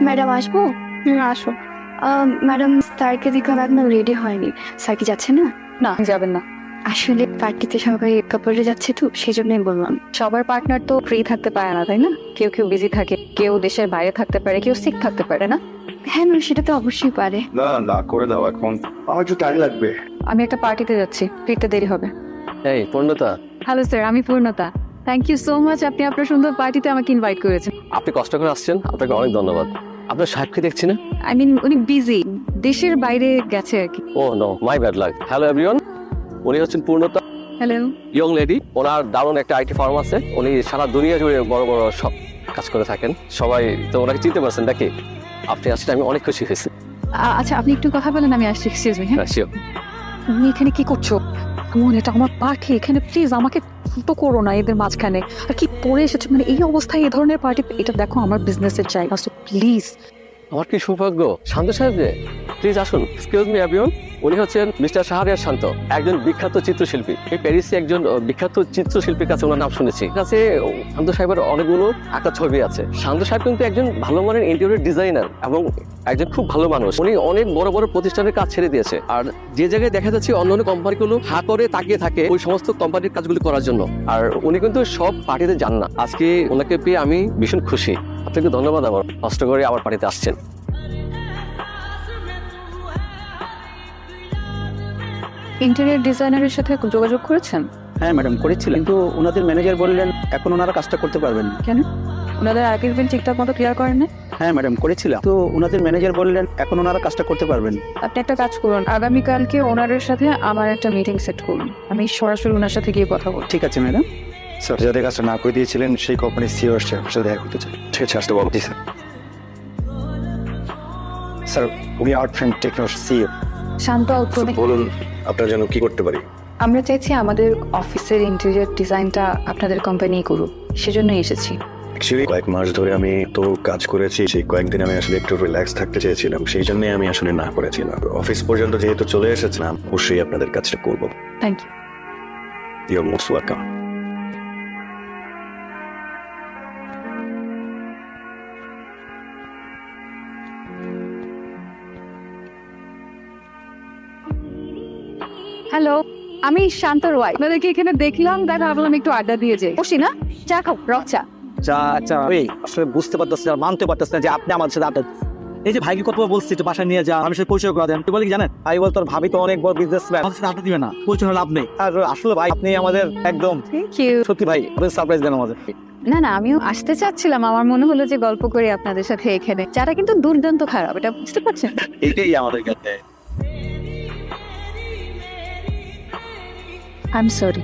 Madam আসবো? আসো। Madam স্যারকে দেখে এখনো রেডি হয়নি। স্যার কি যাচ্ছে না? না, যাবেন না। আসলে পার্টিতে সবাই কাপড়ে যাচ্ছে তো সেই জন্যই বললাম। সবার পার্টনার তো ফ্রি থাকতে পারে না, তাই না? কেউ কেউ বিজি থাকে, কেউ দেশের বাইরে থাকতে পারে, কেউ সিক থাকতে পারে না। হ্যাঁ ম্যাম, সেটা তো অবশ্যই পারে। না না করে দাও এখন, আমার একটু টাইম লাগবে। আমি একটা পার্টিতে যাচ্ছি, ফিরতে দেরি হবে। এই পূর্ণতা, হ্যালো স্যার, আমি পূর্ণতা। থ্যাংক ইউ সো মাচ, আপনি আপনার সুন্দর পার্টিতে আমাকে ইনভাইট করেছেন। আপনি কষ্ট করে আসছেন, আপনাকে অনেক ধন্যবাদ। আপনার সাহেবকে দেখছি না? আই মিন উনি বিজি, দেশের বাইরে গেছে আর কি। Oh no, my bad luck. Hello everyone, উনি হচ্ছেন পূর্ণতা, হ্যালো। Young lady. ওনার দারুণ একটা আইটি ফার্ম আছে, উনি সারা দুনিয়া জুড়ে বড় বড় সব কাজ করে থাকেন। সবাই তো ওনাকে চিনতে পারছেন নাকি? আপনি আসলে আমি অনেক খুশি হয়েছি। আচ্ছা, আপনি একটু কথা বলেন, আমি আসছি। Excuse me. হ্যাঁ, হ্যাঁ শিওর। তুমি এখানে কি করছো? বোন, এটা আমার পার্টি, এখানে প্লিজ আমাকে তো করো না এদের মাঝখানে। আর কি পরে এসেছে, মানে এই অবস্থায় এই ধরনের পার্টি, এটা দেখো আমার বিজনেসের জায়গা, সো প্লিজ। আমার কি সৌভাগ্য, শান্ত সাহেব যে। প্লিজ আসুন। এক্সকিউজ মি এভরিওয়ান, উনি হচ্ছেন মিস্টার শাহরিয়ার শান্ত, একজন বিখ্যাত চিত্রশিল্পী। এই প্যারিসে একজন বিখ্যাত চিত্রশিল্পীর কাছে ওনার নাম শুনেছি। কাছে শান্ত সাহেবের অনেকগুলো আঁকা ছবি আছে। শান্ত সাহেব কিন্তু একজন ভালো মানের ইন্টেরিয়র ডিজাইনার এবং একজন খুব ভালো মানুষ। উনি অনেক বড় বড় প্রতিষ্ঠানের কাজ ছেড়ে দিয়েছে, আর যে জায়গায় দেখা যাচ্ছে অন্য অন্য কোম্পানিগুলো হা করে তাকিয়ে থাকে ওই সমস্ত কোম্পানির কাজগুলো করার জন্য, আর উনি কিন্তু সব পার্টিতে যান না। আজকে ওনাকে পেয়ে আমি ভীষণ খুশি। আপনাকে ধন্যবাদ, আমার কষ্ট করে আমার পার্টিতে আসছেন। ইন্টেরিয়র ডিজাইনারের সাথে যোগাযোগ করেছেন? হ্যাঁ ম্যাডাম, করেছিলেন, কিন্তু ওনাদের ম্যানেজার বললেন এখন ওনারা কাজটা করতে পারবেন না। কেন? ওনাদের অ্যাগ্রিমেন্ট ঠিকঠাক মতো ক্লিয়ার করেন না? হ্যাঁ ম্যাডাম, করেছিলাম, তো ওনাদের ম্যানেজার বললেন এখন ওনারা কাজটা করতে পারবেন না। আপনি একটা কাজ করুন, আগামীকালকে ওনারের সাথে আমার একটা মিটিং সেট করুন, আমি সরাসরি ওনার সাথে গিয়ে কথা বলবো। ঠিক আছে ম্যাডাম। স্যার যাদের কাজটা না করে দিয়েছিলেন সেই কোম্পানির সিও আসছে, আপনার সাথে দেখা করতে চাই। ঠিক আছে, আসতে বলছি স্যার। স্যার উনি আর্ট ফ্রেন্ড টেকনোর সিও। শান্ত অল্প। বলুন আপনার জন্য কি করতে পারি? আমরা চাইছি আমাদের অফিসের ইন্টেরিয়র ডিজাইনটা আপনাদের কোম্পানি করুক, সেজন্যই এসেছি। অ্যাকচুয়ালি কয়েক মাস ধরে আমি তো কাজ করেছি, সেই কয়েকদিন আমি আসলে একটু রিল্যাক্স থাকতে চেয়েছিলাম, সেই জন্যই আমি আসলে না করেছিলাম। অফিস পর্যন্ত যেহেতু চলে এসেছিলাম, অবশ্যই আপনাদের কাজটা করবো। Thank you. Your most welcome. Hello, আমি শান্তর ওয়াই। আপনাদেরকে এখানে দেখলাম, তাই ভাবলাম একটু আড্ডা দিয়ে যাই। বসি না, চা খাও, রক চা। আচ্ছা এই আসলে বুঝতে পারতেছি না, মানতে পারতেছি না যে আপনি আমার সাথে আড্ডা। এই যে ভাইকে কতবার বলছি একটু বাসায় নিয়ে যা, আমি সাথে পরিচয় করে দেন, তুই বলি কি জানেন, ভাই বল তোর ভাবি তো অনেক বড় বিজনেসম্যান, আমাদের সাথে আড্ডা দিবে না, পরিচয় লাভ নেই। আর আসলে ভাই আপনি আমাদের একদম থ্যাংক ইউ। সত্যি ভাই, আপনি সারপ্রাইজ দেন আমাদের। না না, আমিও আসতে চাচ্ছিলাম, আমার মনে হলো যে গল্প করি আপনাদের সাথে এখানে। চাটা কিন্তু দুর্দান্ত খারাপ, এটা বুঝতে পারছেন? এটাই আমাদের কাছে। I am sorry.